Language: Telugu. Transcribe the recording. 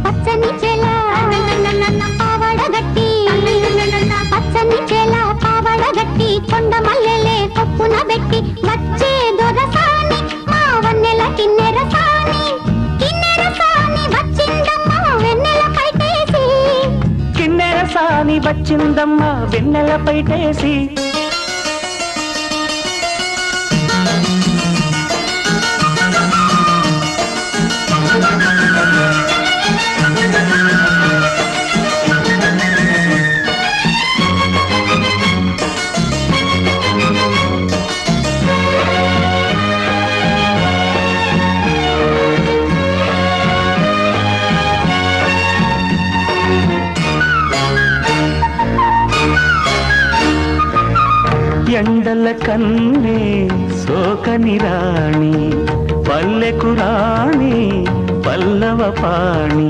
పచ్చని చేల పావడగట్టి పచ్చని చేల పావడగట్టి కొండ మల్లెలే కొప్పున పెట్టి వచ్చే దొరసాని మా వన్నెల కిన్నెర సాని వచ్చిందమ్మ వెన్నెల పైటేసి కిన్నెర సాని వచ్చిందమ్మ వెన్నెల పైటేసి ఎండల కన్నే సోకని రాణి పల్లెకు రాణి పల్లవ పాణి